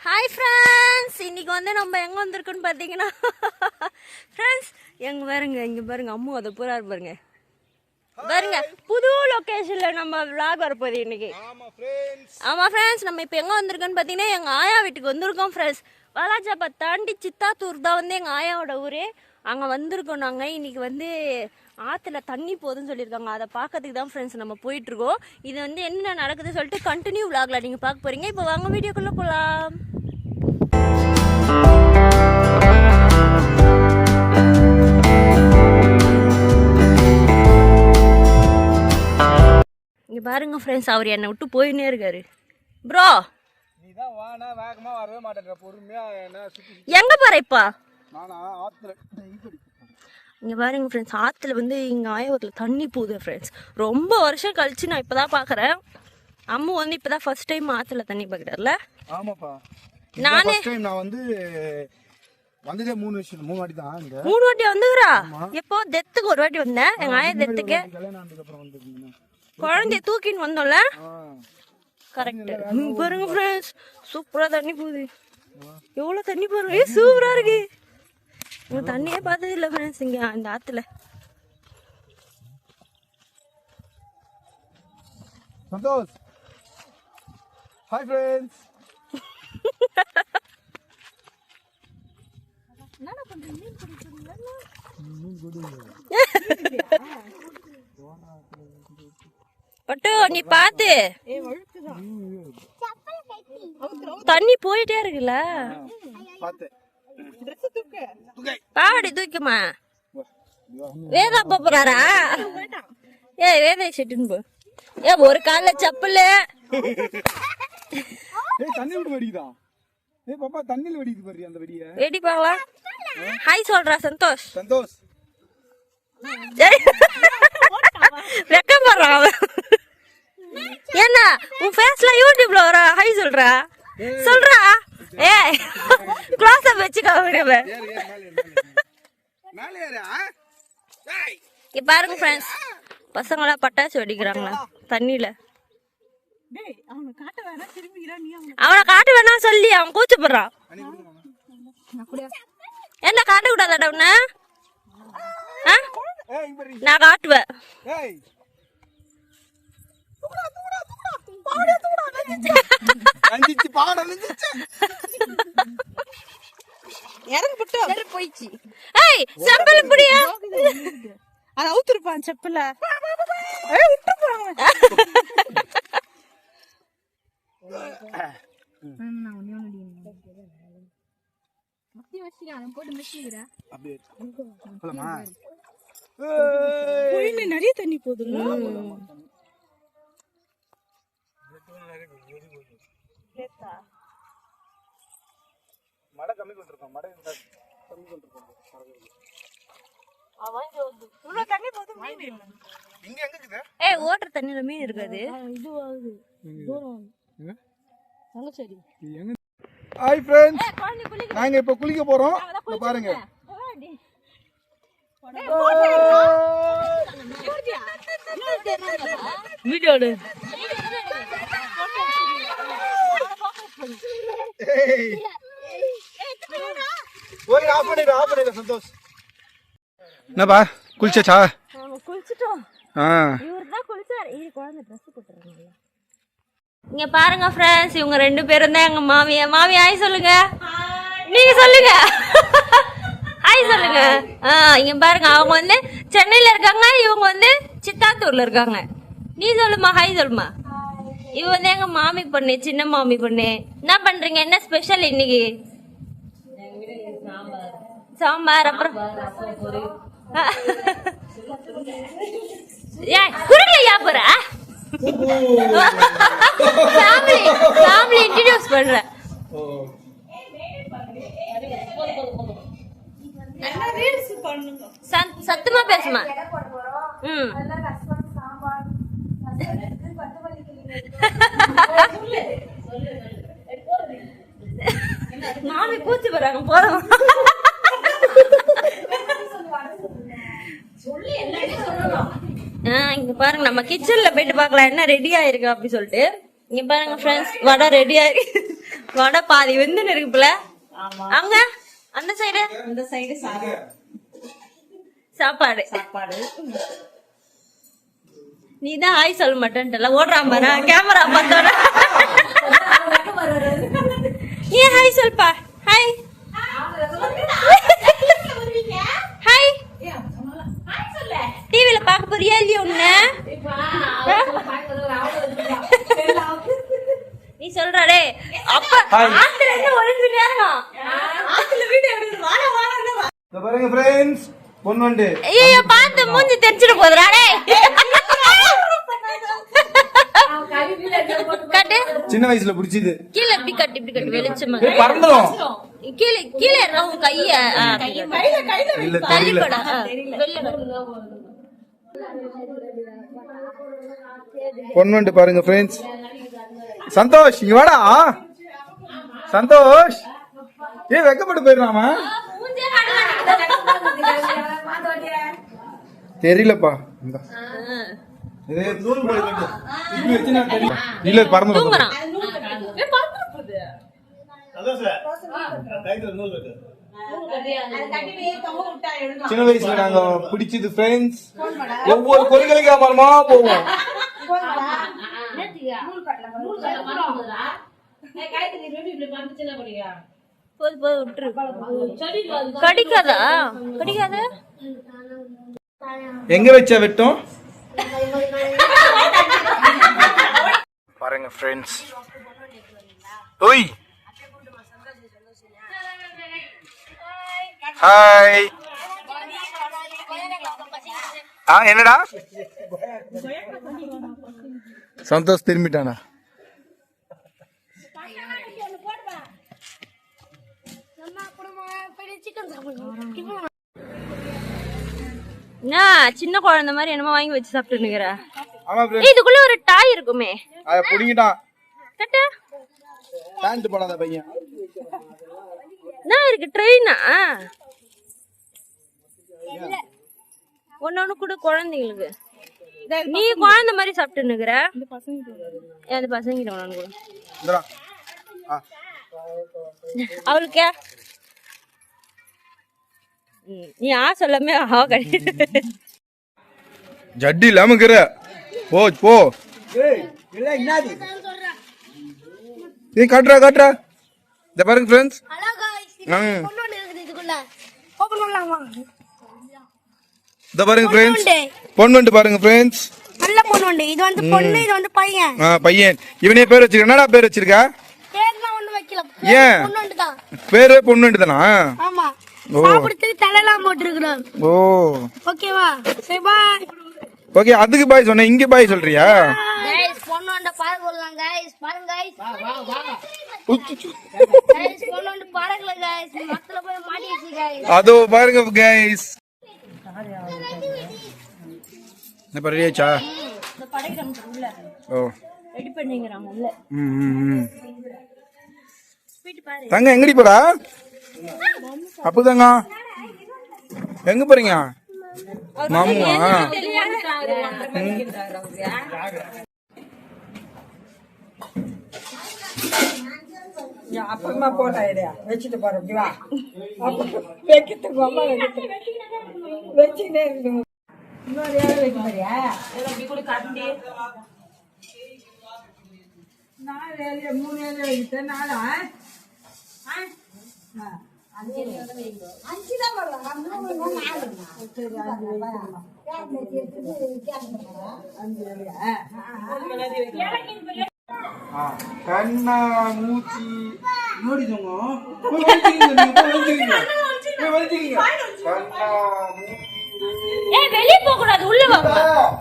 Hi friends, இன்னைக்கு வந்து நம்ம எங்கே வந்திருக்கோன்னு பார்த்தீங்கன்னா ஃப்ரெண்ட்ஸ் எங்கே பாருங்க, இங்கே பாருங்க அம்மு அதை பூரா பாருங்க பாருங்க புது லொக்கேஷனில் நம்ம விளாக் வரப்போகுது இன்னைக்கு. ஆமாம் ஃப்ரெண்ட்ஸ், நம்ம இப்போ எங்கே வந்திருக்கோன்னு பார்த்தீங்கன்னா எங்கள் ஆயா வீட்டுக்கு வந்திருக்கோம் ஃப்ரெண்ட்ஸ். வாலாஜாப்பா தாண்டி சித்தாத்தூர் தான் வந்து எங்கள் ஆயாவோட ஊர். அங்கே வந்திருக்கோம் நாங்கள். இன்னைக்கு வந்து ஆற்றுல தண்ணி போகுதுன்னு சொல்லியிருக்காங்க. அதை பார்க்கறதுக்கு தான் ஃப்ரெண்ட்ஸ் நம்ம போயிட்டுருக்கோம். இது வந்து என்ன நடக்குதுன்னு சொல்லிட்டு கண்டினியூ விளாக்ல நீங்கள் பார்க்க போகிறீங்க. இப்போ வாங்க வீடியோக்குள்ளே போகலாம். இங்க பாருங்க ஃப்ரெண்ட்ஸ், அவர் என்னை விட்டு போயினே இருக்காரு. ப்ரோ எங்க போற இப்ப? இங்க பாருங்க ஃப்ரெண்ட்ஸ், ஆத்துல வந்து இங்க ஆயவரத்துல தண்ணி போகுது ஃப்ரெண்ட்ஸ். ரொம்ப வருஷம் கழிச்சு நான் இப்பதான் பாக்குறேன். அம்மு வந்து இப்பதான் ஃபர்ஸ்ட் டைம் ஆத்துல தண்ணி பாக்குறாருல. ஆமாப்பா, நானே நான் வந்து வந்ததே 3 வாட்டி தான். 3 வாட்டி வந்துக்கிறா. எப்போ டெத்துக்கு ஒரு வாட்டி வந்தேன், எங்க ஆயா டெத்துக்கு. குழந்தைய தூக்கின்னு வந்தோம்ல, கரெக்ட். பாருங்க ஃப்ரெண்ட்ஸ், சூப்பரா தண்ணி போகுது. எவ்வளவு தண்ணி பாருங்க, சூப்பரா இருக்கு. தண்ணியே பார்த்தது இல்லை ஃப்ரெண்ட்ஸ் இங்க அந்த ஆத்துல. Santhosh, hi friends. என்னடா பண்றீங்க? மீன் பிடிக்கிறீங்களா? பட்டு நீ பாத்து, தண்ணி போயிட்டே இருக்குல்ல. பாவடி தூக்குமா. வேதா போறாரா? ஏ வேதா செட்டுன்னு போ. ஏ ஒரு கால செப்பல் தண்ணி விட்டு வெடிக்குதா? ஏ பாப்பா, தண்ணில வெடிக்குது பாரு அந்த வெடிய. வெடி பார்க்கலாம். ஹாய் சொல்றா சந்தோஷ். சந்தோஷ் வெக்கம் போடுறான் அவன். என்ன உன் ஃபேஸ்ல யூடியூப்ல வர ஹாய் சொல்றா சொல்றா. ஏ க்ளோஸ் அப் வச்சுக்கோ. இங்க பாருங்க ஃப்ரெண்ட்ஸ், பசங்களா பட்டாசு வெடிக்கிறாங்களா தண்ணியில. அவனை காட்ட வேணாம் சொல்லி அவன் கூச்சப்படுறான். என்ன காட்ட கூடாதாடா உன்ன? நான் காட்டுவேன். போயிடுச்சு. ஏய் செப்பல் புடியா, அத அவுத்துருப்பான் செப்பல. நிறைய தண்ணி போகுது. ஓட்டுற தண்ணியில மீன் இருக்காது. ஹாய் ஃப்ரெண்ட்ஸ், நாங்க இப்ப குளிக்க போறோம். பாருங்க வீடியோடு சந்தோஷ். என்னப்பா குளிச்சாச்சா? குளிச்சிட்டோம். இவர்தான் குளிச்சாரு. இது குழந்தை ட்ரெஸ் போட்டுறாங்க. இங்க பாருங்க ஃப்ரெண்ட்ஸ், இவங்க 2 பேரும் தான் எங்க மாமியா. மாமி ஹாய் சொல்லுங்க. நீங்க சொல்லுங்க ஹாய் சொல்லுங்க. இங்க பாருங்க, அவங்க வந்து சென்னையில இருக்காங்க, இவங்க வந்து சித்தாத்தூர்ல இருக்காங்க. நீ சொல்லுமா, ஹாய் சொல்லுமா. இவ வந்து எங்க மாமி பொண்ணு, சின்ன மாமி பொண்ணு. என்ன பண்றீங்க? என்ன ஸ்பெஷல் இன்னைக்கு? சாம்பார், அப்புறம் குருலையா போற ஃபேமிலி இன்ட்ரோடியூஸ் பண்றேன். சத்தமா பேசுமா. மாமி கூச்சு போறாங்க போறோம். இங்க பாருங்க, நம்ம கிச்சன்ல போயிட்டு பார்க்கலாம் என்ன ரெடி ஆயிருக்கு அப்படி சொல்லிட்டு. இங்க பாருங்க ஃப்ரெண்ட்ஸ், வடை ரெடி ஆயிருக்கு. வடை பாதி வெந்துன்னு இருக்குல்ல. அங்க அந்த சைடு இந்த சைடு சாப்பாடு. சாப்பாடு. நீதான் ஹாய் சொல்ல மாட்டேன்ட்டல, ஓடுறான் பாரு கேமரா பார்த்தோட. நீ ஹாய் சொல்பா. Hi hi. டிவில பார்க்க போறியா இல்லையா உன்ன? நீ சொல்றாடே அப்ப ஆத்துல என்ன ஒளிஞ்சு நேரம் ஆத்துல வீடியோ எடுத்து வாடா வாடா. இந்த பாருங்க ஃப்ரெண்ட்ஸ், பொன்வண்டு. ஐயோ பார்த்து மூஞ்சி தெரிச்சிட போதுடா டேய். கட்டு. சின்ன வயசுல பிடிச்சது. கீழே இப்படி கட்டு வெளிச்சமா பறந்துரும். கீழே கீழே உன் கைய இல்ல தெரியல. பொன்வண்டு பாருங்க ஃப்ரெண்ட்ஸ். சந்தோஷ் இங்க வாடா. சந்தோஷ் வெக்கப்பட்டு போயிடுறாமா? தெரியலப்பா. இல்ல பறந்து சின்ன வயசுல நாங்க பிடிச்சது ஃப்ரெண்ட்ஸ். ஒவ்வொரு கொள்கைக்கு மரமா போவோம். கடிக்காதா? கடிக்காத. எங்க வச்சா வெட்டும் பாருங்க ஃப்ரெண்ட்ஸ். ஓய் ஹாய். என்னடா சந்தோஷ் திரும்பிட்டானா? சின்ன குழந்தை மாதிரி என்னமோ வாங்கி வச்சு சாப்பிட்டுனுக்குற. ஆமா இதுக்குள்ள ஒரு டாய் இருக்குமே, அத புடிங்கிட்டான். கட்டு. பேண்ட் போடாத பையன். நான் இருக்கு ட்ரெயினா ஒன்னு கூட குழந்தைங்களுக்கு. நீ குழந்தை மாதிரி சாப்பிட்டுனுக்குற. அந்த பசங்க அவளுக்கே நீ சொல்லாமே அவ கிடையாது. ஜட்டி இல்லாம போ போ. காட்டுறா காட்டுறா. இந்த பாருங்க ஃப்ரெண்ட்ஸ். இந்த பாருங்க ஃப்ரெண்ட்ஸ், பொன்வண்டு பாருங்க ஃப்ரெண்ட்ஸ். நல்ல பொன்வண்டு. இது வந்து பொண்ணு, இது வந்து பையன். பையன். இவனே பேர் வச்சிருக்க. என்னடா பேர் வச்சிருக்கா? பேர்லாம் ஒண்ணு வைக்கல. ஏன்? பொன்வண்டு தான். பேரே பொன்வண்டு தானா? ஆமா. சாப்பிடுறதுக்கு தலைலாம் போட்டுருக்கோம். ஓ ஓகேவா? சரி பாய். ஓகே, அதுக்கு பாய் சொன்ன, இங்க பாய் சொல்றியா? गाइस பொன்வண்ட பாருங்க गाइस. பாருங்க गाइस. வா வா. गाइस பொன்வண்ட பாருங்க गाइस. மத்தல போய் மாட்டிச்சு गाइस. அதோ பாருங்க गाइस. என்ன பண்றியாச்சா? இந்த படைக்கம் உள்ள. ஓ ரெடி பண்ணிங்கறாங்க உள்ள. ஸ்வீட் பாரு. தங்க எங்கடி போடா? அப்பதாங்க எங்க போறீங்க? மாமுவா? அப்புறமா போட்டா ஐடியா வச்சுட்டு போறோம். வைக்கிறதுக்கு அம்மா வச்சுக்கிட்டே இருக்கணும். இன்னொரு யாரும் வைக்க மாதிரியா? கூட காட்டி 4 ஏழு 3 ஏழு வைக்கிட்ட 4 5 தான் போடலாம். கண்ணா மூச்சி நோடிதோங்க. வெளிய போக கூடாது, உள்ள வாங்க.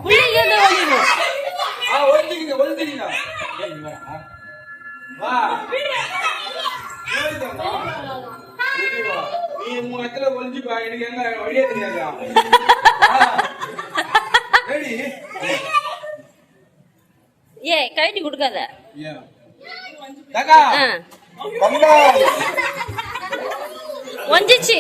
உள்ள இருந்து ஒளிஞ்சிங்க. வா நீ உங்க இடத்துல ஒளிஞ்சுப்பா. எனக்கு எங்க வழியே தெரியாதா? கைட்டி கொடுக்காத. ஒஞ்சிச்சு.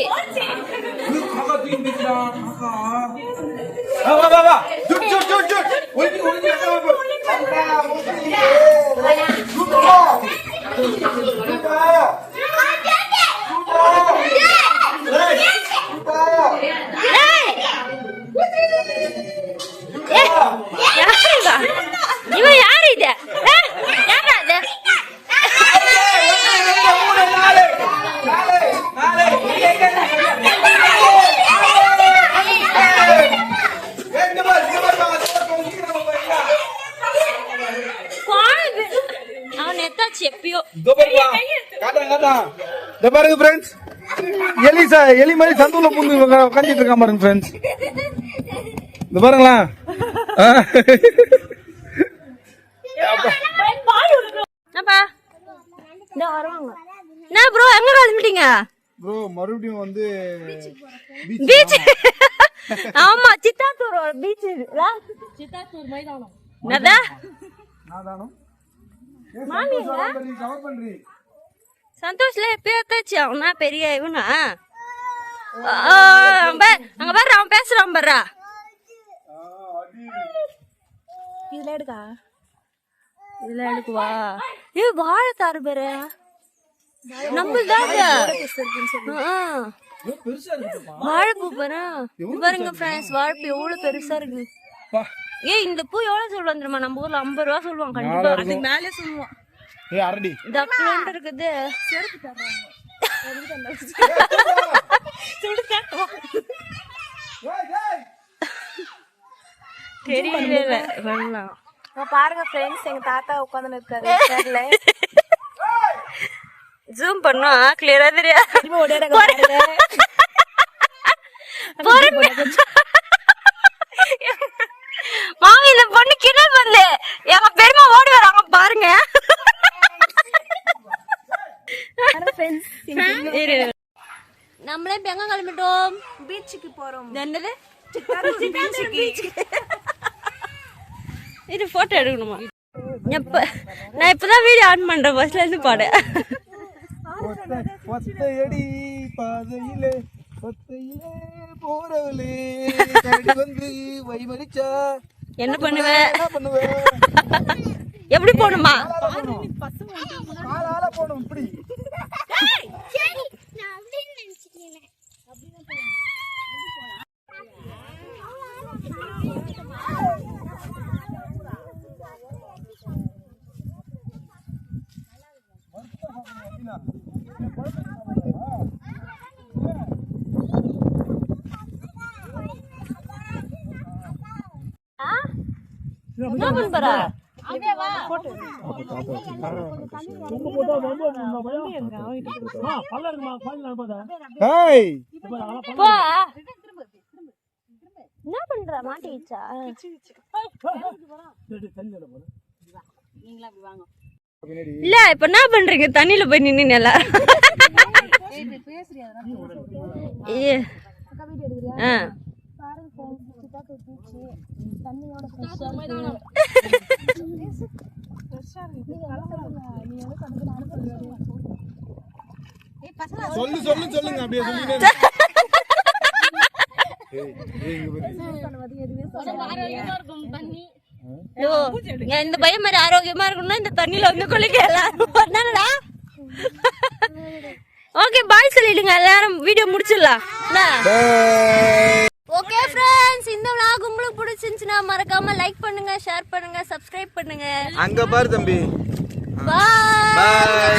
இவன் யாரு இது? யாரா இது? அவன் எத்தாச்சு எப்பயோ. பாருங்க ஃப்ரெண்ட்ஸ், எலி மாதிரி சந்துல புந்து உட்காந்துட்டு இருக்கான் பாருங்க ஃப்ரெண்ட்ஸ். இந்த பாருங்களா. என்ன ப்ரோ எங்க கிளம்பிட்டீங்க? ப்ரோ மறுபடியும் வந்து பீச். ஆமா சித்தாத்தூர் பீச். சித்தாத்தூர் மைதானம். என்னதா? நாதானம். மாமி கவர் பண்றீ. சந்தோஷ்ல பேத்தாச்சு. அவனா பெரிய இவனா? அங்க பாரு அவன் பேசுறான் பாரு. இதுல எடுக்கா? இதுல எடுக்குவா? வாழை தாரு பாரு. நம்மள்தான் வாழைப்பூ பாரு. பாருங்க ஃப்ரெண்ட்ஸ், வாழைப்பூ எவ்வளவு பெருசா இருக்கு. இந்த பூ எவ்வளவு சொல்லுவான் தெரியுமா? நம்ம ஊர்ல 50 ரூபா சொல்லுவான் கண்டிப்பா. அதுக்கு மேலே சொல்லுவான். அரடி டக்குனு இருக்குது. தெரியல வரலாம். பாருங்க ஃப்ரெண்ட்ஸ், எங்க தாத்தா உட்கார்ந்து இருக்காரு. ஜூம் பண்ணா கிளியரா தெரியாது. மாமி இந்த பொண்ணு கிணறு வந்து எங்க பெருமா ஓடி வராங்க பாருங்க. நம்மளே இப்ப எங்க கிளம்பிட்டோம்? பீச்சுக்கு போறோம். என்னது? இது போட்டோ எடுக்கணுமா? நான் இப்பதான் வீடியோ ஆன் பண்றேன். பஸ்ல இருந்து பாடு. ஒத்தையடி பாதையிலே ஒத்தையிலே போறவளே வந்து வைமரிச்சா என்ன பண்ணுவ? பண்ணுவேன். எப்படி போகணுமா? காலால போகணும். இப்படி என்ன பண்ண போற? போ. என்ன பண்ற? மாட்டிக்கிச்சா? இல்ல இப்ப என்ன பண்றீங்க? தண்ணியில போய் நின்னு எல்லாரும் சொல்லுங்க அப்படியே சொல்லுங்க. இந்த பையன் மாதிரி ஆரோக்கியமா இருக்கணும்னா இந்த தண்ணியில வந்து குளிக்க எல்லாரும். ஓகே பாய் சொல்லிடுங்க, எல்லாரும் வீடியோ முடிச்சிடலாம். ஓகே ஃப்ரெண்ட்ஸ், இந்த vlog உங்களுக்கு பிடிச்சிருந்துச்சுன்னா மறக்காம லைக் பண்ணுங்க, ஷேர் பண்ணுங்க, சப்ஸ்கிரைப் பண்ணுங்க. அங்க பாரு தம்பி. பாய்.